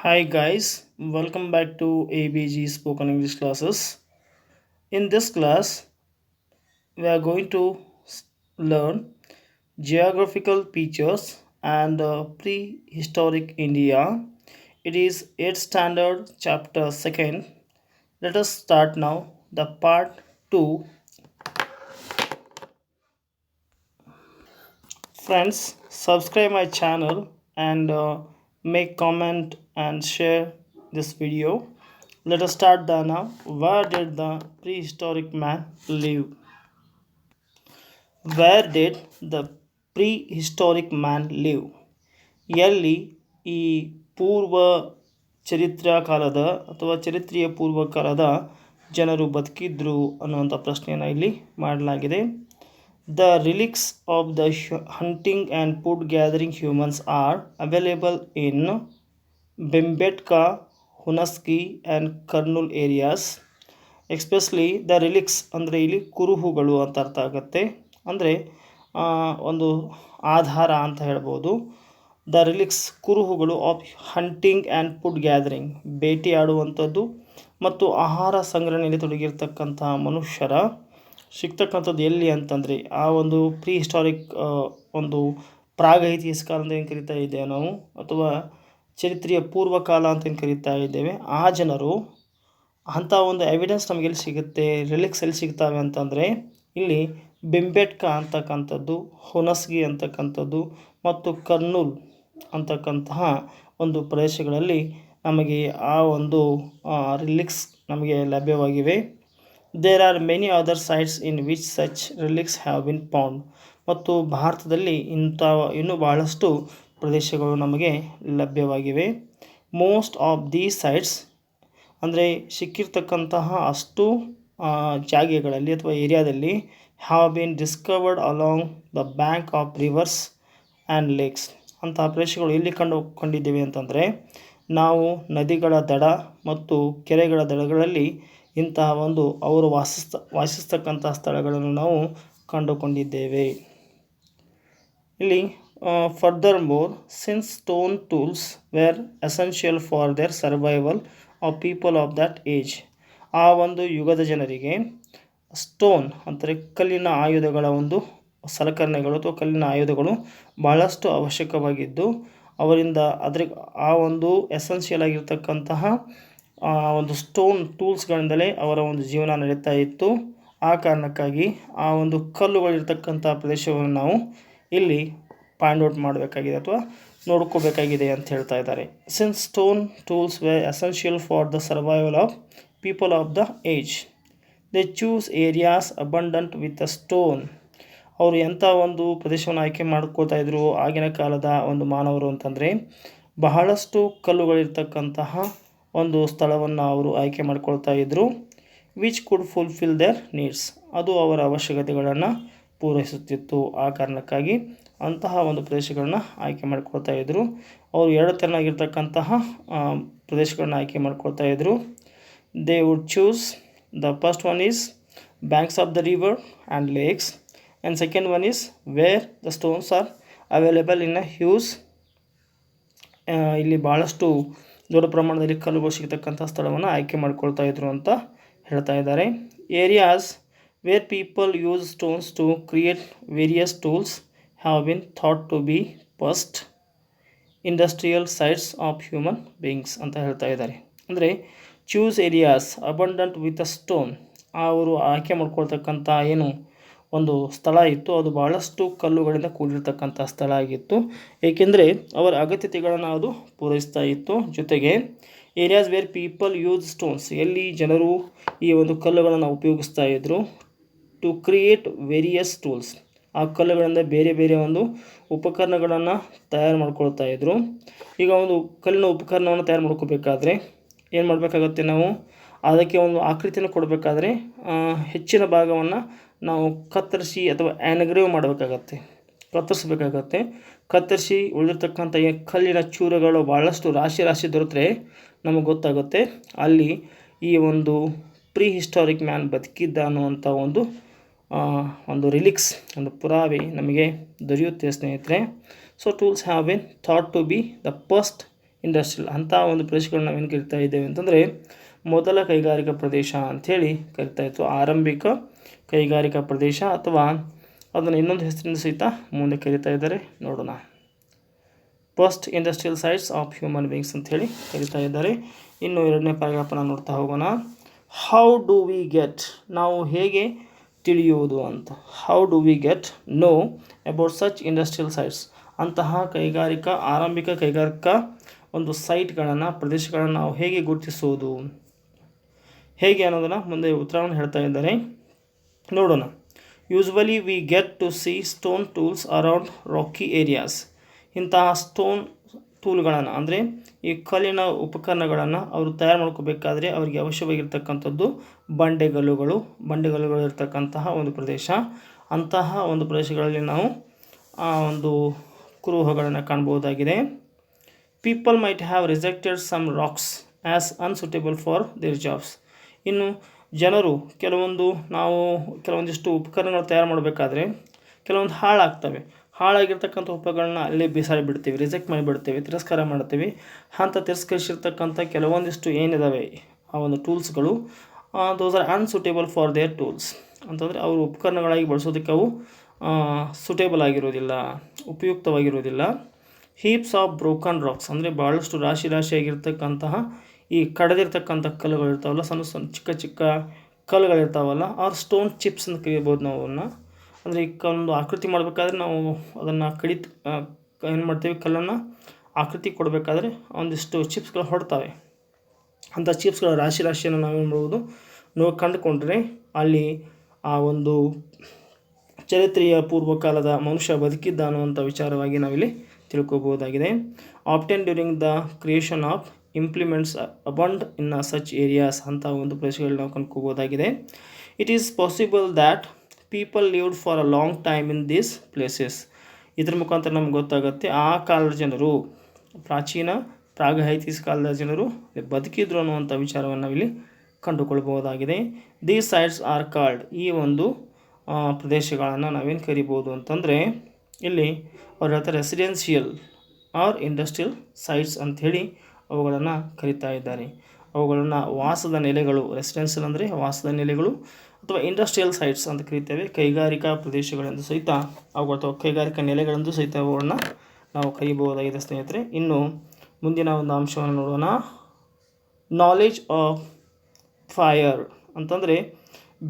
Hi guys, welcome back to ABG Spoken English classes. In this class, we are going to learn geographical features and prehistoric India. It is 8th standard chapter 2nd. Let us start now the part 2. Friends, subscribe my channel and make comment and share this video. Let us start the now. Where did the prehistoric man live? Where did the prehistoric man live? ಎಲ್ಲಿ ಈ ಪೂರ್ವ ಚರಿತ್ರಾ ಕಾಲದ ಅಥವಾ ಚರಿತ್ರೆಯ ಪೂರ್ವ ಕಾಲದ ಜನರು ಬದುಕಿದ್ರು ಅನ್ನುವಂಥ ಪ್ರಶ್ನೆಯನ್ನು ಇಲ್ಲಿ ಮಾಡಲಾಗಿದೆ. The relics of the hunting and food gathering humans are available in Bembetka, Hunaski and Kurnool areas. Especially the ರಿಲಿಕ್ಸ್ ಅಂದರೆ ಇಲ್ಲಿ ಕುರುಹುಗಳು ಅಂತ ಅರ್ಥ ಆಗುತ್ತೆ. ಅಂದರೆ ಒಂದು ಆಧಾರ ಅಂತ ಹೇಳ್ಬೋದು. ದ ರಿಲಿಕ್ಸ್ ಕುರುಹುಗಳು of hunting and food gathering, ಬೇಟೆಯಾಡುವಂಥದ್ದು ಮತ್ತು ಆಹಾರ ಸಂಗ್ರಹಣೆಯಲ್ಲಿ ತೊಡಗಿರ್ತಕ್ಕಂತಹ ಮನುಷ್ಯರ ಸಿಗ್ತಕ್ಕಂಥದ್ದು ಎಲ್ಲಿ ಅಂತಂದರೆ ಆ ಒಂದು ಪ್ರೀ ಹಿಸ್ಟಾರಿಕ್ ಒಂದು ಪ್ರಾಗೈತಿಹಾಸಿಕ ಕಾಲ ಅಂತ ಏನು ಕರಿತಾ ಇದ್ದೇವೆ ನಾವು, ಅಥವಾ ಚರಿತ್ರೆಯ ಪೂರ್ವಕಾಲ ಅಂತ ಏನು ಕರಿತಾ ಇದ್ದೇವೆ, ಆ ಜನರು ಅಂಥ ಒಂದು ಎವಿಡೆನ್ಸ್ ನಮಗೆ ಎಲ್ಲಿ ಸಿಗುತ್ತೆ, ರಿಲಿಕ್ಸ್ ಎಲ್ಲಿ ಸಿಗ್ತವೆ ಅಂತಂದರೆ ಇಲ್ಲಿ ಬೆಂಬೆಟ್ಕ ಅಂತಕ್ಕಂಥದ್ದು, ಹುನಸ್ಗಿ ಅಂತಕ್ಕಂಥದ್ದು ಮತ್ತು ಕರ್ನೂಲ್ ಅಂತಕ್ಕಂತಹ ಒಂದು ಪ್ರದೇಶಗಳಲ್ಲಿ ನಮಗೆ ಆ ಒಂದು ರಿಲಿಕ್ಸ್ ನಮಗೆ ಲಭ್ಯವಾಗಿವೆ. There are many other sites in which such relics have been found. ಮತ್ತು ಭಾರತದಲ್ಲಿ ಇನ್ನೂ ಬಹಳಷ್ಟು ಪ್ರದೇಶಗಳು ನಮಗೆ ಲಭ್ಯವಾಗಿವೆ. ಮೋಸ್ಟ್ ಆಫ್ ದೀಸ್ ಸೈಟ್ಸ್ ಅಂದರೆ ಸಿಕ್ಕಿರ್ತಕ್ಕಂತಹ ಅಷ್ಟು ಜಾಗೆಗಳಲ್ಲಿ ಅಥವಾ ಏರಿಯಾದಲ್ಲಿ have been discovered along the bank of rivers and lakes. ಅಂತಹ ಪ್ರದೇಶಗಳು ಎಲ್ಲಿ ಕಂಡಿದ್ದೇವೆ ಅಂತಂದರೆ ನಾವು ನದಿಗಳ ದಡ ಮತ್ತು ಕೆರೆಗಳ ದಡಗಳಲ್ಲಿ ಇಂತಹ ಒಂದು ಅವರು ವಾಸಿಸ್ತಕ್ಕಂತಹ ಸ್ಥಳಗಳನ್ನು ನಾವು ಕಂಡುಕೊಂಡಿದ್ದೇವೆ. ಇಲ್ಲಿ furthermore, since stone tools were essential for their survival of people of that age. ಆ ಒಂದು ಯುಗದ ಜನರಿಗೆ ಸ್ಟೋನ್ ಅಂದರೆ ಕಲ್ಲಿನ ಆಯುಧಗಳ ಒಂದು ಸಲಕರಣೆಗಳು ಅಥವಾ ಕಲ್ಲಿನ ಆಯುಧಗಳು ಬಹಳಷ್ಟು ಅವಶ್ಯಕವಾಗಿದ್ದು, ಅವರಿಂದ ಆ ಒಂದು ಎಸೆನ್ಷಿಯಲ್ ಆಗಿರ್ತಕ್ಕಂತಹ ಒಂದು ಸ್ಟೋನ್ ಟೂಲ್ಸ್ಗಳಿಂದಲೇ ಅವರ ಒಂದು ಜೀವನ ನಡೀತಾ ಇತ್ತು. ಆ ಕಾರಣಕ್ಕಾಗಿ ಆ ಒಂದು ಕಲ್ಲುಗಳಿರ್ತಕ್ಕಂಥ ಪ್ರದೇಶವನ್ನು ನಾವು ಇಲ್ಲಿ ಪಾಯಿಂಟ್ ಔಟ್ ಮಾಡಬೇಕಾಗಿದೆ ಅಥವಾ ನೋಡ್ಕೋಬೇಕಾಗಿದೆ ಅಂತ ಹೇಳ್ತಾ ಇದ್ದಾರೆ. Since stone tools were essential for the survival of people of the age, they choose areas abundant with a stone. ಅವರು ಎಂಥ ಒಂದು ಪ್ರದೇಶವನ್ನು ಆಯ್ಕೆ ಮಾಡ್ಕೋತಾ ಇದ್ರು ಆಗಿನ ಕಾಲದ ಒಂದು ಮಾನವರು ಅಂತಂದರೆ, ಬಹಳಷ್ಟು ಕಲ್ಲುಗಳಿರ್ತಕ್ಕಂತಹ ಒಂದು ಸ್ಥಳವನ್ನು ಅವರು ಆಯ್ಕೆ ಮಾಡ್ಕೊಳ್ತಾ ಇದ್ದರು. Which could fulfil there needs, ಅದು ಅವರ ಅವಶ್ಯಕತೆಗಳನ್ನು ಪೂರೈಸುತ್ತಿತ್ತು. ಆ ಕಾರಣಕ್ಕಾಗಿ ಅಂತಹ ಒಂದು ಪ್ರದೇಶಗಳನ್ನ ಆಯ್ಕೆ ಮಾಡ್ಕೊಳ್ತಾ ಇದ್ದರು. ಅವರು ಎರಡು ತೆರನಾಗಿರ್ತಕ್ಕಂತಹ ಪ್ರದೇಶಗಳನ್ನ ಆಯ್ಕೆ ಮಾಡ್ಕೊಳ್ತಾ ಇದ್ದರು. They would choose the first one is banks of the river and lakes, and second one is where the stones are available in a Hughes. ಇಲ್ಲಿ ಭಾಳಷ್ಟು ದೊಡ್ಡ ಪ್ರಮಾಣದಲ್ಲಿ ಕಲ್ಲುಗಳು ಸಿಗ್ತಕ್ಕಂಥ ಸ್ಥಳವನ್ನು ಆಯ್ಕೆ ಮಾಡ್ಕೊಳ್ತಾ ಇದ್ರು ಅಂತ ಹೇಳ್ತಾ ಇದ್ದಾರೆ. Areas where people use stones to create various tools have been thought to be first industrial sites of human beings ಅಂತ ಹೇಳ್ತಾ ಇದ್ದಾರೆ. ಅಂದರೆ choose areas abundant with a stone, ಅವರು ಆಯ್ಕೆ ಮಾಡ್ಕೊಳ್ತಕ್ಕಂಥ ಏನು ಒಂದು ಸ್ಥಳ ಇತ್ತು ಅದು ಭಾಳಷ್ಟು ಕಲ್ಲುಗಳಿಂದ ಕೂಡಿರ್ತಕ್ಕಂಥ ಸ್ಥಳ ಆಗಿತ್ತು, ಏಕೆಂದರೆ ಅವರ ಅಗತ್ಯತೆಗಳನ್ನು ಅದು ಪೂರೈಸ್ತಾ ಇತ್ತು. ಜೊತೆಗೆ areas where people use stones, ಎಲ್ಲಿ ಜನರು ಈ ಒಂದು ಕಲ್ಲುಗಳನ್ನು ಉಪಯೋಗಿಸ್ತಾ ಇದ್ದರು ಟು ಕ್ರಿಯೇಟ್ ವೇರಿಯಸ್ ಟೂಲ್ಸ್, ಆ ಕಲ್ಲುಗಳಿಂದ ಬೇರೆ ಬೇರೆ ಒಂದು ಉಪಕರಣಗಳನ್ನು ತಯಾರು ಮಾಡ್ಕೊಳ್ತಾ ಇದ್ದರು. ಈಗ ಒಂದು ಕಲ್ಲಿನ ಉಪಕರಣವನ್ನು ತಯಾರು ಮಾಡ್ಕೋಬೇಕಾದ್ರೆ ಏನು ಮಾಡಬೇಕಾಗತ್ತೆ, ನಾವು ಅದಕ್ಕೆ ಒಂದು ಆಕೃತಿಯನ್ನು ಕೊಡಬೇಕಾದ್ರೆ ಹೆಚ್ಚಿನ ಭಾಗವನ್ನು ನಾವು ಕತ್ತರಿಸಿ ಅಥವಾ ಆ್ಯನ್ಗ್ರೇವ್ ಮಾಡಬೇಕಾಗತ್ತೆ, ಕತ್ತರಿಸಬೇಕಾಗತ್ತೆ. ಕತ್ತರಿಸಿ ಉಳಿದಿರ್ತಕ್ಕಂಥ ಕಲ್ಲಿನ ಚೂರುಗಳು ಭಾಳಷ್ಟು ರಾಶಿ ದೊರೆತರೆ ನಮಗೆ ಗೊತ್ತಾಗುತ್ತೆ ಅಲ್ಲಿ ಈ ಒಂದು ಪ್ರೀ ಹಿಸ್ಟಾರಿಕ್ ಮ್ಯಾನ್ ಬದುಕಿದ್ದ ಅನ್ನುವಂಥ ಒಂದು ರಿಲಿಕ್ಸ್, ಒಂದು ಪುರಾವೆ ನಮಗೆ ದೊರೆಯುತ್ತೆ ಸ್ನೇಹಿತರೆ. So tools have been thought to be the first industrial ಅಂಥ ಒಂದು ಪ್ರದೇಶಗಳನ್ನ ನಾವೇನು ಕರಿತಾ ಇದ್ದೇವೆ ಅಂತಂದರೆ ಮೊದಲ ಕೈಗಾರಿಕಾ ಪ್ರದೇಶ ಅಂಥೇಳಿ ಕರಿತಾ ಇತ್ತು. ಆರಂಭಿಕ ಕೈಗಾರಿಕಾ ಪ್ರದೇಶ ಅಥವಾ ಅದನ್ನು ಇನ್ನೊಂದು ಹೆಸರಿನ ಸಹಿತ ಮುಂದೆ ಕರಿತಾ ಇದ್ದಾರೆ, ನೋಡೋಣ. First industrial sites of human beings ಅಂಥೇಳಿ ಕರಿತಾ ಇದ್ದಾರೆ. ಇನ್ನು ಎರಡನೇ ಪ್ಯಾರಾಗ್ರಾಫನ್ನು ನೋಡ್ತಾ ಹೋಗೋಣ. ಹೌ ಡು ವಿ ಗೆಟ್, ನಾವು ಹೇಗೆ ತಿಳಿಯುವುದು ಅಂತ. How do we get know about such industrial sites, ಅಂತಹ ಆರಂಭಿಕ ಕೈಗಾರಿಕಾ ಒಂದು ಸೈಟ್ಗಳನ್ನು, ಪ್ರದೇಶಗಳನ್ನು ನಾವು ಹೇಗೆ ಗುರುತಿಸುವುದು, ಹೇಗೆ ಅನ್ನೋದನ್ನು ಮುಂದೆ ಉತ್ತರವನ್ನು ಹೇಳ್ತಾ ಇದ್ದಾರೆ, ನೋಡೋಣ. Usually we get to see stone tools around rocky areas. ಇಂತಹ ಸ್ಟೋನ್ ಟೂಲ್ಗಳನ್ನು ಅಂದರೆ ಈ ಕಲ್ಲಿನ ಉಪಕರಣಗಳನ್ನು ಅವರು ತಯಾರು ಮಾಡ್ಕೋಬೇಕಾದ್ರೆ ಅವರಿಗೆ ಅವಶ್ಯವಾಗಿರ್ತಕ್ಕಂಥದ್ದು ಬಂಡೆಗಲ್ಲುಗಳು ಇರ್ತಕ್ಕಂತಹ ಒಂದು ಪ್ರದೇಶ. ಅಂತಹ ಒಂದು ಪ್ರದೇಶಗಳಲ್ಲಿ ನಾವು ಒಂದು ಕುರುಹುಗಳನ್ನು ಕಾಣ್ಬೋದಾಗಿದೆ. People might have rejected some rocks as unsuitable for their jobs. ಇನ್ನು ಜನರು ಕೆಲವೊಂದಿಷ್ಟು ಉಪಕರಣಗಳು ತಯಾರು ಮಾಡಬೇಕಾದ್ರೆ ಕೆಲವೊಂದು ಹಾಳಾಗಿರ್ತಕ್ಕಂಥ ಉಪಕರಣಗಳನ್ನ ಅಲ್ಲೇ ಬಿಸಾಡಿಬಿಡ್ತೀವಿ, ರಿಜೆಕ್ಟ್ ಮಾಡಿಬಿಡ್ತೇವೆ, ತಿರಸ್ಕಾರ ಮಾಡ್ತೀವಿ. ಅಂತ ತಿರಸ್ಕರಿಸಿರ್ತಕ್ಕಂಥ ಕೆಲವೊಂದಿಷ್ಟು ಏನಿದ್ದಾವೆ ಆ ಒಂದು ಟೂಲ್ಸ್ಗಳು, those are unsuitable for their tools ಅಂತಂದರೆ ಅವರು ಉಪಕರಣಗಳಾಗಿ ಬಳಸೋದಕ್ಕೆ ಅವು ಸೂಟೇಬಲ್ ಆಗಿರೋದಿಲ್ಲ, ಉಪಯುಕ್ತವಾಗಿರೋದಿಲ್ಲ. ಹೀಪ್ಸ್ ಆಫ್ ಬ್ರೋಕನ್ ರಾಕ್ಸ್ ಅಂದರೆ ಭಾಳಷ್ಟು ರಾಶಿಯಾಗಿರ್ತಕ್ಕಂತಹ ಈ ಕಡೆದಿರ್ತಕ್ಕಂಥ ಕಲ್ಲುಗಳಿರ್ತಾವಲ್ಲ, ಸಣ್ಣ ಚಿಕ್ಕ ಕಲ್ಲುಗಳಿರ್ತಾವಲ್ಲ, ಆರ್ ಸ್ಟೋನ್ ಚಿಪ್ಸ್ ಅಂತ ಕರಿಬೋದು ನಾವು ಅವನ್ನ. ಅಂದರೆ ಈ ಒಂದು ಆಕೃತಿ ಮಾಡಬೇಕಾದ್ರೆ ನಾವು ಅದನ್ನು ಏನು ಮಾಡ್ತೀವಿ, ಕಲ್ಲನ್ನು ಆಕೃತಿ ಕೊಡಬೇಕಾದ್ರೆ ಒಂದಿಷ್ಟು ಚಿಪ್ಸ್ಗಳು ಹೊಡ್ತವೆ. ಅಂಥ ಚಿಪ್ಸ್ಗಳ ರಾಶಿಯನ್ನು ನಾವೇನು ಮಾಡ್ಬೋದು, ಕಂಡುಕೊಂಡ್ರೆ ಅಲ್ಲಿ ಆ ಒಂದು ಚರಿತ್ರೆಯ ಪೂರ್ವಕಾಲದ ಮನುಷ್ಯ ಬದುಕಿದ್ದ ಅನ್ನುವಂಥ ವಿಚಾರವಾಗಿ ನಾವಿಲ್ಲಿ ತಿಳ್ಕೊಬೋದಾಗಿದೆ. Often during the creation of implements abound in such areas ಅಂತ ಒಂದು ಪ್ರದೇಶಗಳಲ್ಲಿ ನಾವು ಕಂಡುಕೋಬೋದಾಗಿದೆ. It is possible that people lived for a long time in these places. ಇದ್ರ ಮುಖಾಂತರ ನಮ್ಗೆ ಗೊತ್ತಾಗುತ್ತೆ ಆ ಕಾಲದ ಜನರು, ಪ್ರಾಗೈತಿಹಾಸಿಕ ಕಾಲದ ಜನರು ಬದುಕಿದ್ರು ಅನ್ನುವಂಥ ವಿಚಾರವನ್ನು ನಾವಿಲ್ಲಿ ಕಂಡುಕೊಳ್ಬಹುದಾಗಿದೆ. ದೀಸ್ ಸೈಟ್ಸ್ ಆರ್ ಕಾಲ್ಡ್, ಈ ಒಂದು ಪ್ರದೇಶಗಳನ್ನು ನಾವೇನು ಕರಿಬೋದು ಅಂತಂದರೆ ಇಲ್ಲಿ ಅವ್ರು ಹೇಳ್ತಾರೆ ರೆಸಿಡೆನ್ಷಿಯಲ್ ಆರ್ ಇಂಡಸ್ಟ್ರಿಯಲ್ ಸೈಟ್ಸ್ ಅಂಥೇಳಿ ಅವುಗಳನ್ನು ಕರಿತಾ ಇದ್ದಾರೆ. ಅವುಗಳನ್ನು ವಾಸದ ನೆಲೆಗಳು, ರೆಸಿಡೆನ್ಷಿಯಲ್ ಅಂದರೆ ವಾಸದ ನೆಲೆಗಳು ಅಥವಾ ಇಂಡಸ್ಟ್ರಿಯಲ್ ಸೈಟ್ಸ್ ಅಂತ ಕರಿತೇವೆ. ಕೈಗಾರಿಕಾ ಪ್ರದೇಶಗಳೆಂದು ಸಹಿತ ಅವುಗಳು ಅಥವಾ ಕೈಗಾರಿಕಾ ನೆಲೆಗಳೆಂದು ಸಹಿತ ಅವುಗಳನ್ನು ನಾವು ಕರಿಬಹುದಾಗಿದೆ ಸ್ನೇಹಿತರೆ. ಇನ್ನು ಮುಂದಿನ ಒಂದು ಅಂಶವನ್ನು ನೋಡೋಣ. ನಾಲೆಜ್ ಆಫ್ ಫೈರ್ ಅಂತಂದರೆ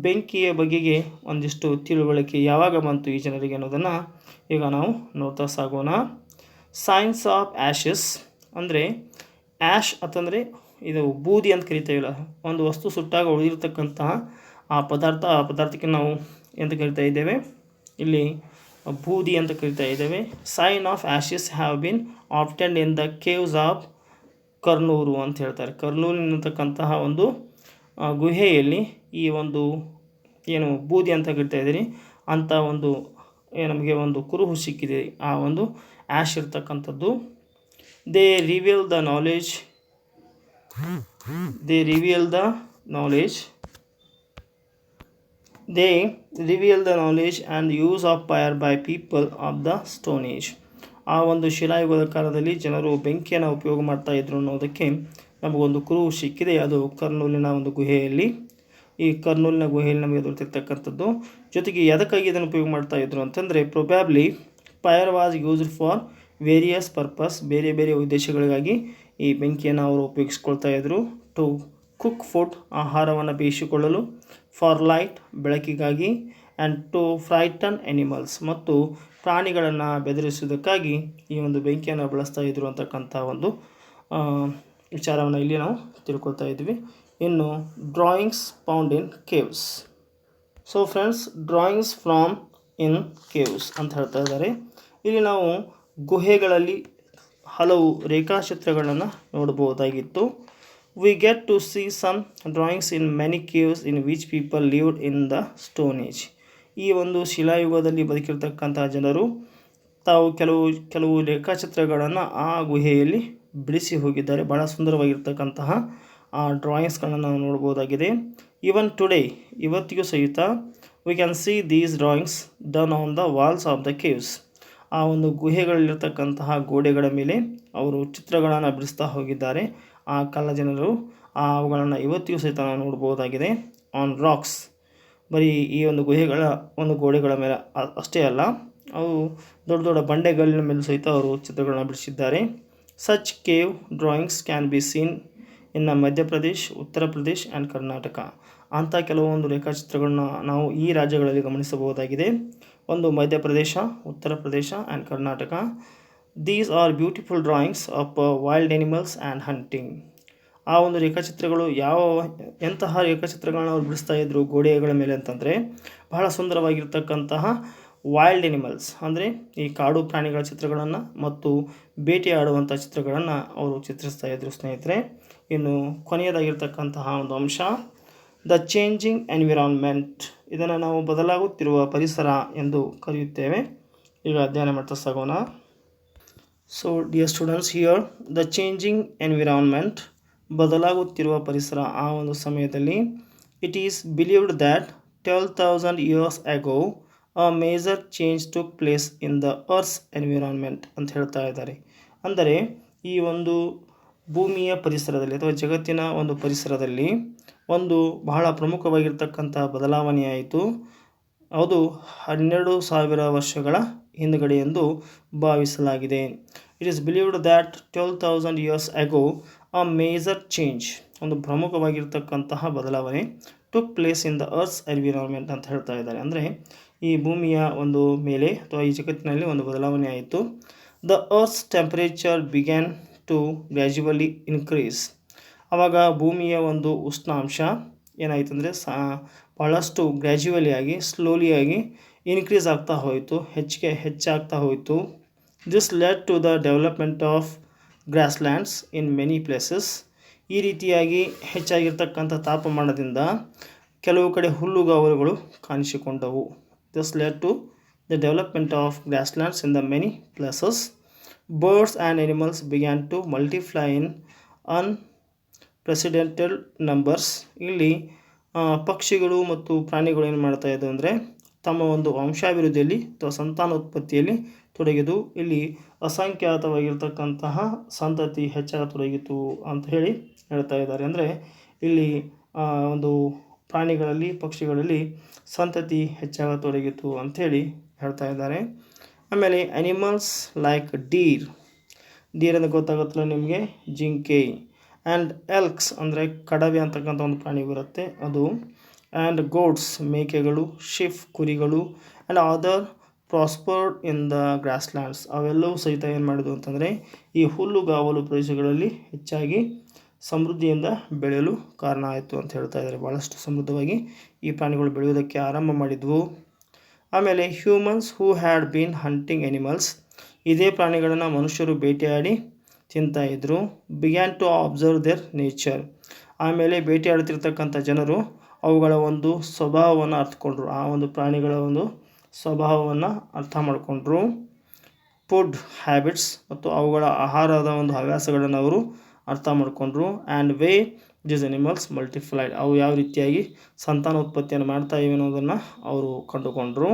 ಬೆಂಕಿಯ ಬಗೆಗೆ ಒಂದಿಷ್ಟು ತಿಳುವಳಿಕೆ ಯಾವಾಗ ಬಂತು ಈ ಜನರಿಗೆ ಅನ್ನೋದನ್ನು ಈಗ ನಾವು ನೋಡ್ತಾ ಸಾಗೋಣ. ಸೈನ್ಸ್ ಆಫ್ ಆ್ಯಶಸ್ ಅಂದರೆ ಆ್ಯಶ್ ಅಂತಂದರೆ ಇದು ಬೂದಿ ಅಂತ ಕರಿತೇವಿಲ್ಲ, ಒಂದು ವಸ್ತು ಸುಟ್ಟಾಗ ಉಳಿದಿರ್ತಕ್ಕಂತಹ ಆ ಪದಾರ್ಥಕ್ಕೆ ನಾವು ಎಂತ ಕರಿತಾ ಇದ್ದೇವೆ, ಇಲ್ಲಿ ಬೂದಿ ಅಂತ ಕರಿತಾ ಇದ್ದೇವೆ. Sign of ashes have been obtained in the caves of Kurnool ಅಂತ ಹೇಳ್ತಾರೆ. ಕರ್ನೂರಿನತಕ್ಕಂತಹ ಒಂದು ಗುಹೆಯಲ್ಲಿ ಈ ಒಂದು ಏನು ಬೂದಿ ಅಂತ ಕರಿತಾ ಇದ್ದೀರಿ ಅಂಥ ಒಂದು ನಮಗೆ ಒಂದು ಕುರುಹು ಸಿಕ್ಕಿದೆ, ಆ ಒಂದು ಆ್ಯಶ್ ಇರ್ತಕ್ಕಂಥದ್ದು. They reveal the knowledge and use of fire by people of the stone age. ಆ ಒಂದು ಶಿಲಾಯುಗದ ಕಾಲದಲ್ಲಿ ಜನರು ಬೆಂಕಿಯನ್ನು ಉಪಯೋಗ ಮಾಡ್ತಾ ಇದ್ರು ಅನ್ನೋದಕ್ಕೆ ನಮಗೊಂದು ಕುರುಹು ಸಿಕ್ಕಿದೆ. ಅದು ಕರ್ನೂಲಿನ ಒಂದು ಗುಹೆಯಲ್ಲಿ, ಈ ಕರ್ನೂಲಿನ ಗುಹೆಯಲ್ಲಿ ನಮಗೆ ದೊರೆತಿರ್ತಕ್ಕಂಥದ್ದು. ಜೊತೆಗೆ ಎದಕ್ಕಾಗಿ ಇದನ್ನು ಉಪಯೋಗ ಮಾಡ್ತಾ ಇದ್ರು ಅಂತಂದರೆ probably fire was used for various purpose, ಬೇರೆ ಬೇರೆ ಉದ್ದೇಶಗಳಿಗಾಗಿ ಈ ಬೆಂಕಿಯನ್ನು ಅವರು ಉಪಯೋಗಿಸ್ಕೊಳ್ತಾ ಇದ್ದರು. ಟು ಕುಕ್ ಫುಡ್, ಆಹಾರವನ್ನು ಬೇಯಿಸಿಕೊಳ್ಳಲು. ಫಾರ್ ಲೈಟ್, ಬೆಳಕಿಗಾಗಿ. ಆ್ಯಂಡ್ ಟು ಫ್ರೈಟನ್ ಎನಿಮಲ್ಸ್, ಮತ್ತು ಪ್ರಾಣಿಗಳನ್ನು ಬೆದರಿಸುವುದಕ್ಕಾಗಿ ಈ ಒಂದು ಬೆಂಕಿಯನ್ನು ಬಳಸ್ತಾ ಇದ್ರು ಅಂತಕ್ಕಂಥ ಒಂದು ವಿಚಾರವನ್ನು ಇಲ್ಲಿ ನಾವು ತಿಳ್ಕೊಳ್ತಾ ಇದ್ವಿ. ಇನ್ನು drawings found in caves. So friends, drawings from in caves ಅಂತ ಹೇಳ್ತಾ ಇದ್ದಾರೆ. ಇಲ್ಲಿ ನಾವು ಗುಹೆಗಳಲ್ಲಿ ಹಲವು ರೇಖಾಚಿತ್ರಗಳನ್ನು ನೋಡಬಹುದಾಗಿತ್ತು. We get to see some drawings in many caves in which people lived in the stone age. ಈ ಒಂದು ಶಿಲಾಯುಗದಲ್ಲಿ ಬದುಕಿರ್ತಕ್ಕಂತಹ ಜನರು ತಾವು ಕೆಲವು ರೇಖಾಚಿತ್ರಗಳನ್ನು ಆ ಗುಹೆಯಲ್ಲಿ ಬಿಡಿಸಿ ಹೋಗಿದ್ದಾರೆ. ಭಾಳ ಸುಂದರವಾಗಿರ್ತಕ್ಕಂತಹ ಆ ಡ್ರಾಯಿಂಗ್ಸ್ಗಳನ್ನು ನಾವು ನೋಡ್ಬೋದಾಗಿದೆ. ಈವನ್ ಟುಡೇ, ಇವತ್ತಿಗೂ ಸಹಿತ we can see these drawings done on the walls of the caves. ಆ ಒಂದು ಗುಹೆಗಳಲ್ಲಿರ್ತಕ್ಕಂತಹ ಗೋಡೆಗಳ ಮೇಲೆ ಅವರು ಚಿತ್ರಗಳನ್ನು ಬಿಡಿಸ್ತಾ ಹೋಗಿದ್ದಾರೆ. ಆ ಕಾಲ ಜನರು ಅವುಗಳನ್ನು ಇವತ್ತಿಗೂ ಸಹಿತ ನಾವು ನೋಡ್ಬೋದಾಗಿದೆ ಆನ್ ರಾಕ್ಸ್. ಬರೀ ಈ ಒಂದು ಗುಹೆಗಳ ಒಂದು ಗೋಡೆಗಳ ಮೇಲೆ ಅಷ್ಟೇ ಅಲ್ಲ, ಅವು ದೊಡ್ಡ ದೊಡ್ಡ ಬಂಡೆಗಲ್ಲಿನ ಮೇಲೂ ಸಹಿತ ಅವರು ಚಿತ್ರಗಳನ್ನು ಬಿಡಿಸಿದ್ದಾರೆ. Such cave drawings can be seen in Madhya Pradesh, Uttar Pradesh and Karnataka. ಅಂಥ ಕೆಲವೊಂದು ರೇಖಾಚಿತ್ರಗಳನ್ನ ನಾವು ಈ ರಾಜ್ಯಗಳಲ್ಲಿ ಗಮನಿಸಬಹುದಾಗಿದೆ. ಒಂದು Madhya Pradesh, Uttar Pradesh and Karnataka. These are beautiful drawings of wild animals and hunting. ಆ ಒಂದು ರೇಖಾಚಿತ್ರಗಳು ಎಂತಹ ರೇಖಾಚಿತ್ರಗಳನ್ನ ಅವ್ರು ಬಿಡಿಸ್ತಾ ಇದ್ರು ಗೋಡೆಗಳ ಮೇಲೆ ಅಂತಂದರೆ, ಬಹಳ ಸುಂದರವಾಗಿರ್ತಕ್ಕಂತಹ ವೈಲ್ಡ್ ಎನಿಮಲ್ಸ್ ಅಂದರೆ ಈ ಕಾಡು ಪ್ರಾಣಿಗಳ ಚಿತ್ರಗಳನ್ನು ಮತ್ತು ಬೇಟೆಯಾಡುವಂಥ ಚಿತ್ರಗಳನ್ನು ಅವರು ಚಿತ್ರಿಸ್ತಾ ಇದ್ರು ಸ್ನೇಹಿತರೆ. ಇನ್ನು ಕೊನೆಯದಾಗಿರ್ತಕ್ಕಂತಹ ಒಂದು ಅಂಶ ದ ಚೇಂಜಿಂಗ್ ಎನ್ವಿರಾನ್ಮೆಂಟ್. ಇದನ್ನು ನಾವು ಬದಲಾಗುತ್ತಿರುವ ಪರಿಸರ ಎಂದು ಕರೆಯುತ್ತೇವೆ. ಈಗ ಅಧ್ಯಯನ ಮಾಡ್ತಾ ಸಾಗೋಣ. So dear students, here the changing environment, ಬದಲಾಗುತ್ತಿರುವ ಪರಿಸರ. ಆ ಒಂದು ಸಮಯದಲ್ಲಿ it is believed that 12,000 years ago a major change took place in the earth's environment ಅಂತ ಹೇಳ್ತಾ ಇದ್ದಾರೆ. ಅಂದರೆ ಈ ಒಂದು ಭೂಮಿಯ ಪರಿಸರದಲ್ಲಿ ಅಥವಾ ಜಗತ್ತಿನ ಒಂದು ಪರಿಸರದಲ್ಲಿ ಒಂದು ಬಹಳ ಪ್ರಮುಖವಾಗಿರ್ತಕ್ಕಂಥ ಬದಲಾವಣೆಯಾಯಿತು. ಅದು 12,000 ವರ್ಷಗಳ ಹಿಂದುಗಡೆ ಎಂದು ಭಾವಿಸಲಾಗಿದೆ. It is believed that 12,000 years ago a major change, ಒಂದು ಪ್ರಮುಖವಾಗಿರ್ತಕ್ಕಂತಹ ಬದಲಾವಣೆ took place in the earth's environment ಅಂತ ಹೇಳ್ತಾ ಇದ್ದಾರೆ. ಅಂದರೆ ಈ ಭೂಮಿಯ ಒಂದು ಮೇಲೆ ಅಥವಾ ಈ ಜಗತ್ತಿನಲ್ಲಿ ಒಂದು ಬದಲಾವಣೆ ಆಯಿತು. The earth's temperature began to gradually increase. ಆವಾಗ ಭೂಮಿಯ ಒಂದು ಉಷ್ಣಾಂಶ ಏನಾಯಿತು ಅಂದರೆ ಭಾಳಷ್ಟು ಗ್ರ್ಯಾಜುವಲಿಯಾಗಿ ಸ್ಲೋಲಿಯಾಗಿ ಇನ್ಕ್ರೀಸ್ ಆಗ್ತಾ ಹೋಯಿತು, ಹೆಚ್ಚಾಗ್ತಾ ಹೋಯಿತು. This led to the development of grasslands in many places. ಈ ರೀತಿಯಾಗಿ ಹೆಚ್ಚಾಗಿರ್ತಕ್ಕಂಥ ತಾಪಮಾನದಿಂದ ಕೆಲವು ಕಡೆ ಹುಲ್ಲುಗಾವಲುಗಳು ಕಾಣಿಸಿಕೊಂಡವು. This led to the development of grasslands in the many places. Birds and animals began to multiply in unprecedented numbers. ಇಲ್ಲಿ ಪಕ್ಷಿಗಳು ಮತ್ತು ಪ್ರಾಣಿಗಳು ಏನು ಮಾಡ್ತಾ ಇದ್ದವು ಅಂದರೆ ತಮ್ಮ ಒಂದು ವಂಶಾಭಿವೃದ್ಧಿಯಲ್ಲಿ ಅಥವಾ ಸಂತಾನೋತ್ಪತ್ತಿಯಲ್ಲಿ ತೊಡಗಿದು ಇಲ್ಲಿ ಅಸಂಖ್ಯಾತವಾಗಿರ್ತಕ್ಕಂತಹ ಸಂತತಿ ಹೆಚ್ಚಾಗತೊಡಗಿತು ಅಂತ ಹೇಳ್ತಾ ಇದ್ದಾರೆ. ಅಂದರೆ ಇಲ್ಲಿ ಒಂದು ಪ್ರಾಣಿಗಳಲ್ಲಿ ಪಕ್ಷಿಗಳಲ್ಲಿ ಸಂತತಿ ಹೆಚ್ಚಾಗತೊಡಗಿತು ಅಂಥೇಳಿ ಹೇಳ್ತಾ ಇದ್ದಾರೆ. ಆಮೇಲೆ ಅನಿಮಲ್ಸ್ ಲೈಕ್ ಡೀರ್ ಅಂತ ಗೊತ್ತಾಗುತ್ತಲ್ಲ ನಿಮಗೆ, ಜಿಂಕೆ. ಆ್ಯಂಡ್ ಎಲ್ಕ್ಸ್ ಅಂದರೆ ಕಡವೆ ಅಂತಕ್ಕಂಥ ಒಂದು ಪ್ರಾಣಿ ಬರುತ್ತೆ ಅದು. ಆ್ಯಂಡ್ ಗೋಟ್ಸ್ ಮೇಕೆಗಳು, ಶಿಫ್ ಕುರಿಗಳು, and other prospered in the grasslands. ಅವೆಲ್ಲವೂ ಸಹಿತ ಏನು ಮಾಡಿದ್ವು ಅಂತಂದರೆ ಈ ಹುಲ್ಲುಗಾವಲು ಪ್ರದೇಶಗಳಲ್ಲಿ ಹೆಚ್ಚಾಗಿ ಸಮೃದ್ಧಿಯಿಂದ ಬೆಳೆಯಲು ಕಾರಣ ಆಯಿತು ಅಂತ ಹೇಳ್ತಾ ಇದ್ದಾರೆ. ಭಾಳಷ್ಟು ಸಮೃದ್ಧವಾಗಿ ಈ ಪ್ರಾಣಿಗಳು ಬೆಳೆಯುವುದಕ್ಕೆ ಆರಂಭ ಮಾಡಿದ್ವು. ಆಮೇಲೆ humans who had been hunting animals, ಇದೇ ಪ್ರಾಣಿಗಳನ್ನು ಮನುಷ್ಯರು ಬೇಟೆಯಾಡಿ ತಿಂತಾಯಿದ್ರು. Began to observe their nature. ಆಮೇಲೆ ಬೇಟೆಯಾಡುತ್ತಿರ್ತಕ್ಕಂಥ ಜನರು ಅವುಗಳ ಒಂದು ಸ್ವಭಾವವನ್ನು ಅರ್ಥಕೊಂಡ್ರು, ಆ ಒಂದು ಪ್ರಾಣಿಗಳ ಒಂದು ಸ್ವಭಾವವನ್ನು ಅರ್ಥ ಮಾಡಿಕೊಂಡ್ರು. ಫುಡ್ ಹ್ಯಾಬಿಟ್ಸ್, ಮತ್ತು ಅವುಗಳ ಆಹಾರದ ಒಂದು ಹವ್ಯಾಸಗಳನ್ನು ಅವರು ಅರ್ಥ ಮಾಡಿಕೊಂಡ್ರು. And way these animals multiplied, ಅವು ಯಾವ ರೀತಿಯಾಗಿ ಸಂತಾನೋತ್ಪತ್ತಿಯನ್ನು ಮಾಡ್ತಾ ಇವೆ ಅನ್ನೋದನ್ನು ಅವರು ಕಂಡುಕೊಂಡರು.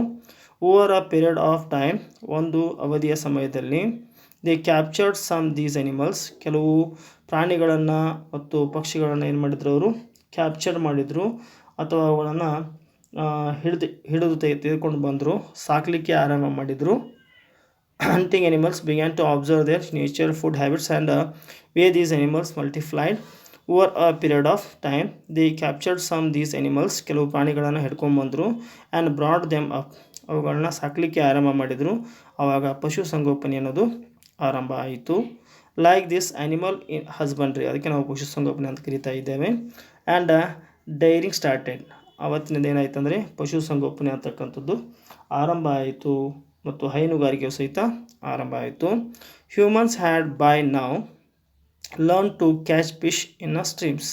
Over a period of time, ಒಂದು ಅವಧಿಯ ಸಮಯದಲ್ಲಿ they captured some these animals, ಕೆಲವು ಪ್ರಾಣಿಗಳನ್ನು ಮತ್ತು ಪಕ್ಷಿಗಳನ್ನು ಏನು ಮಾಡಿದ್ರು ಅವರು ಕ್ಯಾಪ್ಚರ್ ಮಾಡಿದರು ಅಥವಾ ಅವುಗಳನ್ನು ಹಿಡಿದು ತೆಗೆದುಕೊಂಡು ಬಂದರು, ಸಾಕಲಿಕ್ಕೆ ಆರಂಭ ಮಾಡಿದರು. Hunting animals began to observe their nature, food habits and way these animals multiplied. Over a period of time they captured some these animals, ಕೆಲವು ಪ್ರಾಣಿಗಳನ್ನು ಹಿಡ್ಕೊಂಡ್ಬಂದರು. ಆ್ಯಂಡ್ ಬ್ರಾಡ್ ದೆಮ್ ಅಪ್, ಅವುಗಳನ್ನ ಸಾಕಲಿಕ್ಕೆ ಆರಂಭ ಮಾಡಿದರು. ಆವಾಗ ಪಶುಸಂಗೋಪನೆ ಅನ್ನೋದು ಆರಂಭ ಆಯಿತು. Like this animal in husbandry, ಅದಕ್ಕೆ ನಾವು ಪಶುಸಂಗೋಪನೆ ಅಂತ ಕರಿತಾ ಇದ್ದೇವೆ. ಆ್ಯಂಡ್ ಡೈರಿಂಗ್ ಸ್ಟಾರ್ಟೆಡ್, ಆವತ್ತಿನಿಂದ ಏನಾಯಿತು ಅಂದರೆ ಪಶುಸಂಗೋಪನೆ ಅಂತಕ್ಕಂಥದ್ದು ಆರಂಭ ಆಯಿತು ಮತ್ತು ಹೈನುಗಾರಿಕೆಯು ಸಹಿತ ಆರಂಭ ಆಯಿತು. Humans had by now learn to catch fish in a streams.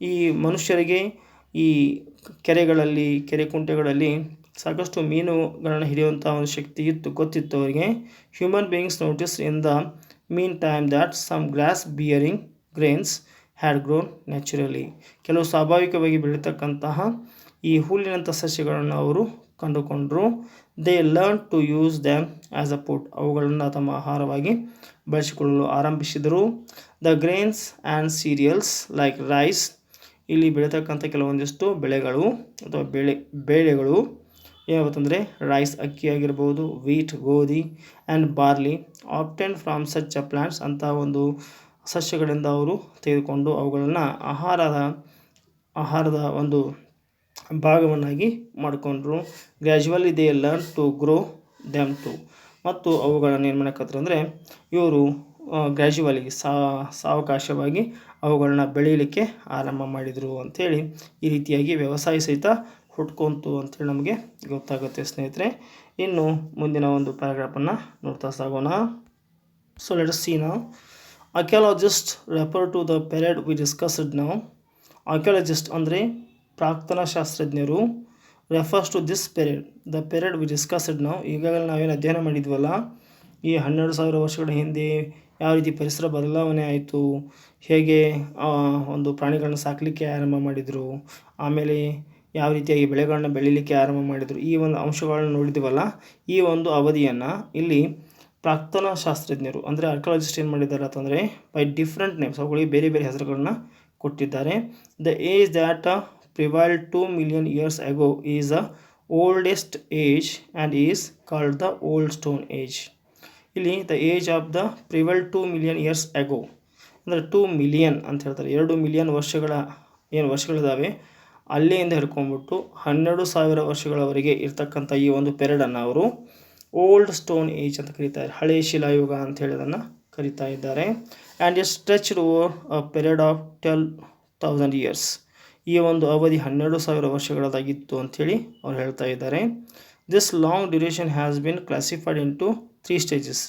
ಈ ಮನುಷ್ಯರಿಗೆ ಈ ಕೆರೆಗಳಲ್ಲಿ, ಕೆರೆ ಕುಂಟೆಗಳಲ್ಲಿ ಸಾಕಷ್ಟು ಮೀನುಗಳನ್ನು ಹಿಡಿಯುವಂಥ ಒಂದು ಶಕ್ತಿ ಗೊತ್ತಿತ್ತು ಅವರಿಗೆ. Human beings notice in the mean time that some grass bearing grains had grown naturally. ಕೆಲವು ಸ್ವಾಭಾವಿಕವಾಗಿ ಬೆಳೀತಕ್ಕಂತಹ ಈ ಹುಲ್ಲಿನಂಥ ಸಸ್ಯಗಳನ್ನು ಅವರು ಕಂಡುಕೊಂಡರು. They learn to use them as a food, ಅವುಗಳನ್ನು ತಮ್ಮ ಆಹಾರವಾಗಿ ಬಳಸಿಕೊಳ್ಳಲು ಆರಂಭಿಸಿದರು. The grains and cereals like rice, ಇಲ್ಲಿ ಬೆಳೀತಕ್ಕಂಥ ಕೆಲವೊಂದಿಷ್ಟು ಬೆಳೆಗಳು ಅಥವಾ ಬೇಳೆಗಳು ಏನಾಗುತ್ತಂದರೆ ರೈಸ್ ಅಕ್ಕಿ ಆಗಿರ್ಬೋದು, ವೀಟ್ ಗೋಧಿ and barley often from such plants, ಅಂತಹ ಒಂದು ಸಸ್ಯಗಳಿಂದ ಅವರು ತೆಗೆದುಕೊಂಡು ಅವುಗಳನ್ನು ಆಹಾರದ ಒಂದು ಭಾಗವನ್ನಾಗಿ ಮಾಡಿಕೊಂಡ್ರು. Gradually they learn to grow them too, ಮತ್ತು ಅವುಗಳನ್ನು ಏನು ಮಾಡಕತ್ತಾರೆ ಅಂದರೆ ಇವರು ಗ್ರ್ಯಾಜುವಲಿ ಸಾವಕಾಶವಾಗಿ ಅವುಗಳನ್ನ ಬೆಳೀಲಿಕ್ಕೆ ಆರಂಭ ಮಾಡಿದರು ಅಂಥೇಳಿ ಈ ರೀತಿಯಾಗಿ ವ್ಯವಸಾಯ ಸಹಿತ ಹುಟ್ಕೊಂತು ಅಂಥೇಳಿ ನಮಗೆ ಗೊತ್ತಾಗುತ್ತೆ ಸ್ನೇಹಿತರೆ. ಇನ್ನು ಮುಂದಿನ ಒಂದು ಪ್ಯಾರಾಗ್ರಾಫನ್ನು ನೋಡ್ತಾ ಸಾಗೋಣ. So let us see now. Archaeologist refer to the period we discussed now. Archaeologist ಅಂದರೆ ಪ್ರಾಕ್ತನ ಶಾಸ್ತ್ರಜ್ಞರು refers to this period, the period we discussed now, ಈಗಾಗಲೇ ನಾವೇನು ಅಧ್ಯಯನ ಮಾಡಿದ್ವಲ್ಲ ಈ 12,000 ವರ್ಷಗಳ ಹಿಂದೆ ಯಾವ ರೀತಿ ಪರಿಸರ ಬದಲಾವಣೆ ಆಯಿತು, ಹೇಗೆ ಒಂದು ಪ್ರಾಣಿಗಳನ್ನ ಸಾಕಲಿಕ್ಕೆ ಆರಂಭ ಮಾಡಿದರು, ಆಮೇಲೆ ಯಾವ ರೀತಿಯಾಗಿ ಬೆಳೆಗಳನ್ನ ಬೆಳೀಲಿಕ್ಕೆ ಆರಂಭ ಮಾಡಿದರು, ಈ ಒಂದು ಅಂಶಗಳನ್ನ ನೋಡಿದ್ವಲ್ಲ, ಈ ಒಂದು ಅವಧಿಯನ್ನು ಇಲ್ಲಿ ಪ್ರಾಕ್ತನ ಶಾಸ್ತ್ರಜ್ಞರು ಅಂದರೆ ಆರ್ಕಿಯಾಲಜಿಸ್ಟ್ ಏನು ಮಾಡಿದ್ದಾರೆ ಅಂತಂದರೆ ಬೈ ಡಿಫ್ರೆಂಟ್ ನೇಮ್ಸ್, ಅವುಗಳಿಗೆ ಬೇರೆ ಬೇರೆ ಹೆಸರುಗಳನ್ನ ಕೊಟ್ಟಿದ್ದಾರೆ. The age that prevailed 2 million years ago is the oldest age and is called the Old Stone Age. ಇಲ್ಲಿ the age of the prevailed 2 million years ago ಅಂದರೆ 2 ಮಿಲಿಯನ್ ಅಂತ ಹೇಳ್ತಾರೆ. 2 ಮಿಲಿಯನ್ ವರ್ಷಗಳಿದ್ದಾವೆ ಅಲ್ಲಿಂದ ಹಿಡ್ಕೊಂಡ್ಬಿಟ್ಟು 12,000 ವರ್ಷಗಳವರೆಗೆ ಇರ್ತಕ್ಕಂಥ ಈ ಒಂದು ಪೀರಿಯಡನ್ನು ಅವರು ಓಲ್ಡ್ ಸ್ಟೋನ್ ಏಜ್ ಅಂತ ಕರೀತಾರೆ, ಹಳೆ ಶಿಲಾಯುಗ ಅಂತ ಹೇಳೋದನ್ನು ಕರೀತಾ ಇದ್ದಾರೆ. And it stretched over a period of 12,000 years, ಈ ಒಂದು ಅವಧಿ 12,000 ವರ್ಷಗಳದಾಗಿತ್ತು ಅಂಥೇಳಿ ಅವ್ರು ಹೇಳ್ತಾ ಇದ್ದಾರೆ. This long duration has been classified into 3 stages.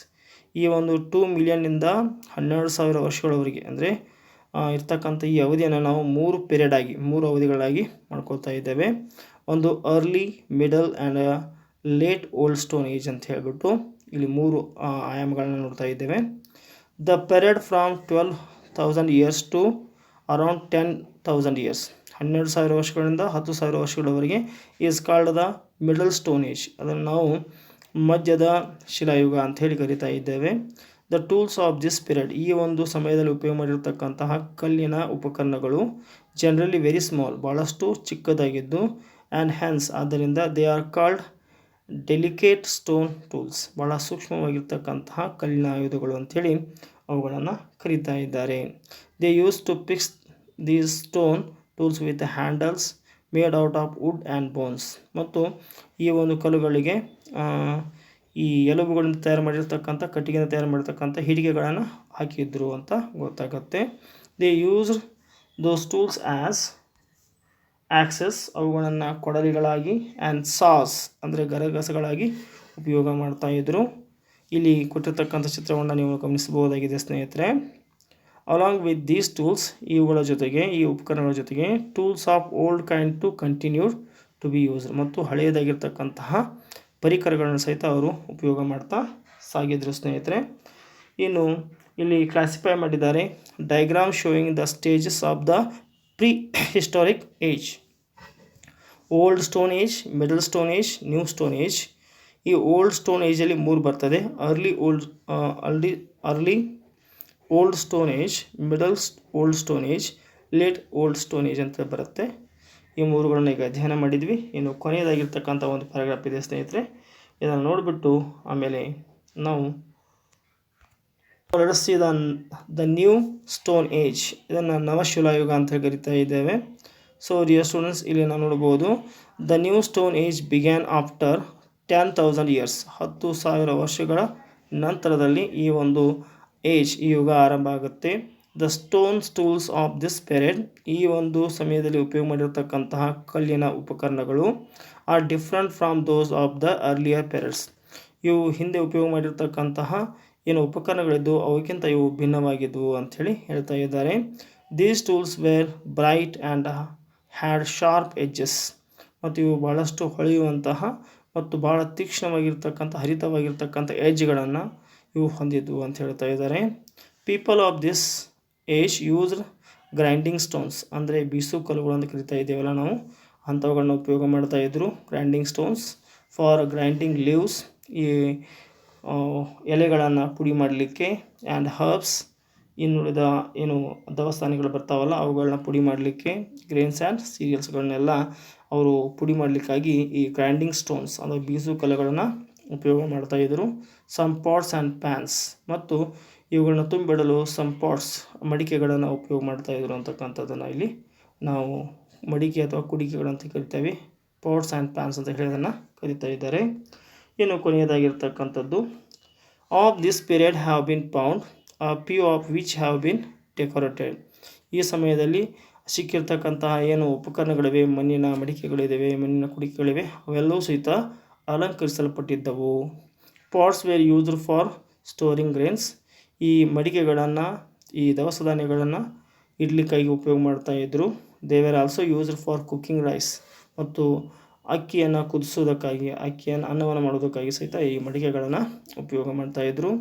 ಈ ಒಂದು 2 ಮಿಲಿಯನ್ನಿಂದ 12,000 ವರ್ಷಗಳವರೆಗೆ ಅಂದರೆ ಇರ್ತಕ್ಕಂಥ ಈ ಅವಧಿಯನ್ನು ನಾವು 3 ಅವಧಿಗಳಾಗಿ ಮಾಡ್ಕೊಳ್ತಾ ಇದ್ದೇವೆ. ಒಂದು early, middle and late old stone age ಅಂತ ಹೇಳಿಬಿಟ್ಟು ಇಲ್ಲಿ 3 ಆಯಾಮಗಳನ್ನ ನೋಡ್ತಾ ಇದ್ದೇವೆ. The period from 12,000 years to around 10,000 years, 12,000 ವರ್ಷಗಳಿಂದ 10,000 ವರ್ಷಗಳವರೆಗೆ is called the middle stone age, ಅದನ್ನು ನಾವು ಮಧ್ಯದ ಶಿಲಾಯುಗ ಅಂತ ಹೇಳಿ ಕರಿತಾ ಇದ್ದೇವೆ. The tools of this period, ಈ ಒಂದು ಸಮಯದಲ್ಲಿ ಉಪಯೋಗ ಮಾಡಿರ್ತಕ್ಕಂತಹ ಕಲ್ಲಿನ ಉಪಕರಣಗಳು ಜನರಲಿ ವೆರಿ ಸ್ಮಾಲ್, ಭಾಳಷ್ಟು ಚಿಕ್ಕದಾಗಿದ್ದು, ಆ್ಯಂಡ್ ಹ್ಯಾನ್ಸ್ ಆದ್ದರಿಂದ they are called delicate stone tools, ಭಾಳ ಸೂಕ್ಷ್ಮವಾಗಿರ್ತಕ್ಕಂತಹ ಕಲ್ಲಿನ ಆಯುಧಗಳು ಅಂಥೇಳಿ ಅವುಗಳನ್ನು ಕರೀತಾ ಇದ್ದಾರೆ. They use to fix these stone tools with handles made out of wood and bones, ಮತ್ತು ಈ ಒಂದು ಕಲ್ಲುಗಳಿಗೆ ಈ ಎಲುಬುಗಳಿಂದ ತಯಾರು ಮಾಡಿರ್ತಕ್ಕಂಥ ಕಟ್ಟಿಗೆಯಿಂದ ತಯಾರು ಮಾಡಿರ್ತಕ್ಕಂಥ ಹಿಡಿಗೆಗಳನ್ನು ಹಾಕಿದ್ರು ಅಂತ ಗೊತ್ತಾಗುತ್ತೆ. They use those tools as access, ಅವುಗಳನ್ನು ಕೊಡಲಿಗಳಾಗಿ, ಆ್ಯಂಡ್ ಸಾಸ್ ಅಂದರೆ ಗರಗಸಗಳಾಗಿ ಉಪಯೋಗ ಮಾಡ್ತಾಯಿದ್ರು. ಇಲ್ಲಿ ಕೊಟ್ಟಿರ್ತಕ್ಕಂಥ ಚಿತ್ರವನ್ನು ನೀವು ಗಮನಿಸಬಹುದಾಗಿದೆ ಸ್ನೇಹಿತರೆ. ಅಲಾಂಗ್ ವಿತ್ ದೀಸ್ ಟೂಲ್ಸ್, ಇವುಗಳ ಜೊತೆಗೆ ಈ ಉಪಕರಣಗಳ ಜೊತೆಗೆ tools of old kind to continued to be used, ಮತ್ತು ಹಳೆಯದಾಗಿರ್ತಕ್ಕಂತಹ ಪರಿಕರಗಳನ್ನು ಸಹಿತ ಅವರು ಉಪಯೋಗ ಮಾಡ್ತಾ ಸಾಗಿದ್ರು ಸ್ನೇಹಿತರೆ. ಇನ್ನು ಇಲ್ಲಿ ಕ್ಲಾಸಿಫೈ ಮಾಡಿದ್ದಾರೆ diagram showing the stages of the prehistoric age, old stone age, middle stone age, new stone age. ಈ ಓಲ್ಡ್ ಸ್ಟೋನ್ ಏಜಲ್ಲಿ 3 ಬರ್ತದೆ, early old stone age, middle old stone age, late old stone age ಅಂತ ಬರುತ್ತೆ. ಈ 3ಗಳನ್ನು ಈಗ ಅಧ್ಯಯನ ಮಾಡಿದ್ವಿ. ಇನ್ನು ಕೊನೆಯದಾಗಿರ್ತಕ್ಕಂಥ ಒಂದು ಪ್ಯಾರಾಗ್ರಾಫ್ ಇದೆ ಸ್ನೇಹಿತರೆ, ಇದನ್ನು ನೋಡಿಬಿಟ್ಟು ಆಮೇಲೆ ನಾವು ದ ನ್ಯೂ ಸ್ಟೋನ್ ಏಜ್, ಇದನ್ನು ನವಶಿಲಾಯುಗ ಅಂತ ಕರಿತಾ ಇದ್ದೇವೆ. ಸೊ ಡಿಯರ್ ಸ್ಟೂಡೆಂಟ್ಸ್, ಇಲ್ಲಿ ನಾವು ನೋಡ್ಬೋದು the new stone age began after 10,000 years, 10,000 ವರ್ಷಗಳ ನಂತರದಲ್ಲಿ ಈ ಒಂದು ಏಜ್, ಈ ಯುಗ ಆರಂಭ ಆಗುತ್ತೆ. The stones tools of this period, ಈ ಒಂದು ಸಮಯದಲ್ಲಿ ಉಪಯೋಗ ಮಾಡಿರ್ತಕ್ಕಂತಹ ಕಲ್ಲಿನ ಉಪಕರಣಗಳು are different from those of the earlier periods, ಇವು ಹಿಂದೆ ಉಪಯೋಗ ಮಾಡಿರ್ತಕ್ಕಂತಹ ಏನು ಉಪಕರಣಗಳಿದ್ದು ಅವಕ್ಕಿಂತ ಇವು ಭಿನ್ನವಾಗಿದ್ದವು ಅಂಥೇಳಿ ಹೇಳ್ತಾ ಇದ್ದಾರೆ. These tools were bright and had sharp edges, ಮತ್ತು ಇವು ಭಾಳಷ್ಟು ಹೊಳೆಯುವಂತಹ ಮತ್ತು ಭಾಳ ತೀಕ್ಷ್ಣವಾಗಿರ್ತಕ್ಕಂಥ ಹರಿತವಾಗಿರ್ತಕ್ಕಂಥ ಎಡ್ಜ್ಗಳನ್ನು ಇವು ಹೊಂದಿದ್ವು ಅಂತ ಹೇಳ್ತಾ ಇದ್ದಾರೆ. People of this age used grinding stones, ಅಂದರೆ ಬೀಸು ಕಲ್ಲುಗಳು ಅಂತ ಕರಿತಾ ಇದ್ದೇವಲ್ಲ ನಾವು, ಅಂಥವುಗಳನ್ನ ಉಪಯೋಗ ಮಾಡ್ತಾಯಿದ್ರು. Grinding stones for grinding leaves, ಈ ಎಲೆಗಳನ್ನು ಪುಡಿ ಮಾಡಲಿಕ್ಕೆ, ಆ್ಯಂಡ್ ಹರ್ಬ್ಸ್, ಇನ್ನುಳಿದ ಏನು ದವಸ ಧಾನ್ಯಗಳು ಬರ್ತಾವಲ್ಲ ಅವುಗಳನ್ನ ಪುಡಿ ಮಾಡಲಿಕ್ಕೆ, ಗ್ರೇನ್ಸ್ ಆ್ಯಂಡ್ ಸೀರಿಯಲ್ಸ್ಗಳನ್ನೆಲ್ಲ ಅವರು ಪುಡಿ ಮಾಡಲಿಕ್ಕಾಗಿ ಈ ಗ್ರೈಂಡಿಂಗ್ ಸ್ಟೋನ್ಸ್ ಅಂದರೆ ಬೀಸು ಕಲ್ಲುಗಳನ್ನು ಉಪಯೋಗ ಮಾಡ್ತಾಯಿದ್ರು. ಸಮ್ ಪಾಟ್ಸ್ ಆ್ಯಂಡ್ ಪ್ಯಾನ್ಸ್, ಮತ್ತು ಇವುಗಳನ್ನ ತುಂಬಿಡಲು ಸಮ್ ಪಾಟ್ಸ್, ಮಡಿಕೆಗಳನ್ನು ಉಪಯೋಗ ಮಾಡ್ತಾಯಿದ್ರು ಅಂತಕ್ಕಂಥದ್ದನ್ನು ಇಲ್ಲಿ ನಾವು ಮಡಿಕೆ ಅಥವಾ ಕುಡಿಕೆಗಳಂತ ಕರಿತೇವೆ. ಪಾಟ್ಸ್ ಆ್ಯಂಡ್ ಪ್ಯಾನ್ಸ್ ಅಂತ ಹೇಳಿ ಅದನ್ನು ಕರಿತಾ ಇದ್ದಾರೆ. ಇನ್ನು ಕೊನೆಯದಾಗಿರ್ತಕ್ಕಂಥದ್ದು, of this period have been found few of which have been decorated. ಈ ಸಮಯದಲ್ಲಿ ಸಿಕ್ಕಿರ್ತಕ್ಕಂತಹ ಏನು ಉಪಕರಣಗಳಿವೆ, ಮಣ್ಣಿನ ಮಡಿಕೆಗಳಿವೆ, ಮಣ್ಣಿನ ಕುಡಿಕೆಗಳಿವೆ, ಅವೆಲ್ಲವೂ ಸಹಿತ ಅಲಂಕರಿಸಲ್ಪಟ್ಟಿದ್ದವು. Pots were used for storing grains, ಈ ಮಡಿಕೆಗಳನ್ನು, ಈ ದವಸ ಧಾನ್ಯಗಳನ್ನು ಇಡ್ಲಿಕ್ಕಾಗಿ ಉಪಯೋಗ ಮಾಡ್ತಾಯಿದ್ರು. They were also used for cooking rice, ಮತ್ತು ಅಕ್ಕಿಯನ್ನು ಕುದಿಸೋದಕ್ಕಾಗಿ, ಅನ್ನವನ್ನು ಮಾಡೋದಕ್ಕಾಗಿ ಸಹಿತ ಈ ಮಡಿಕೆಗಳನ್ನು ಉಪಯೋಗ ಮಾಡ್ತಾಯಿದ್ರು.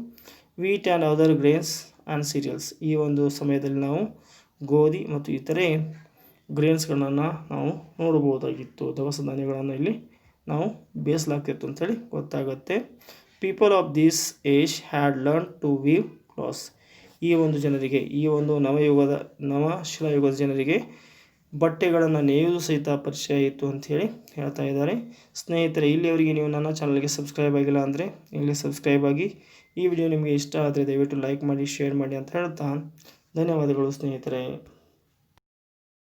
Wheat and other grains and cereals, ಈ ಒಂದು ಸಮಯದಲ್ಲಿ ನಾವು ಗೋಧಿ ಮತ್ತು ಇತರೆ ಗ್ರೇನ್ಸ್ಗಳನ್ನು ನಾವು ನೋಡಬಹುದಾಗಿತ್ತು. ದವಸ ಧಾನ್ಯಗಳನ್ನು ಇಲ್ಲಿ ನಾವು ಬೇಯಿಸಲಾಗ್ತಿತ್ತು ಅಂಥೇಳಿ ಗೊತ್ತಾಗುತ್ತೆ. People of this age had learn to weave cloth, ಈ ಒಂದು ಜನರಿಗೆ, ಈ ಒಂದು ನವಶಿಲಾಯುಗದ ಜನರಿಗೆ ಬಟ್ಟೆಗಳನ್ನು ನೇಯುವುದು ಸಹಿತ ಪರಿಚಯ ಇತ್ತು ಅಂಥೇಳಿ ಹೇಳ್ತಾ ಇದ್ದಾರೆ. ಸ್ನೇಹಿತರೆ, ಇಲ್ಲಿಯವರೆಗೆ ನೀವು ನನ್ನ ಚಾನಲ್ಗೆ ಸಬ್ಸ್ಕ್ರೈಬ್ ಆಗಿಲ್ಲ ಅಂದರೆ ಇಲ್ಲಿ ಸಬ್ಸ್ಕ್ರೈಬ್ ಆಗಿ. ಈ ವಿಡಿಯೋ ನಿಮಗೆ ಇಷ್ಟ ಆದರೆ ದಯವಿಟ್ಟು ಲೈಕ್ ಮಾಡಿ, ಶೇರ್ ಮಾಡಿ ಅಂತ ಹೇಳ್ತಾ ಧನ್ಯವಾದಗಳು ಸ್ನೇಹಿತರೆ.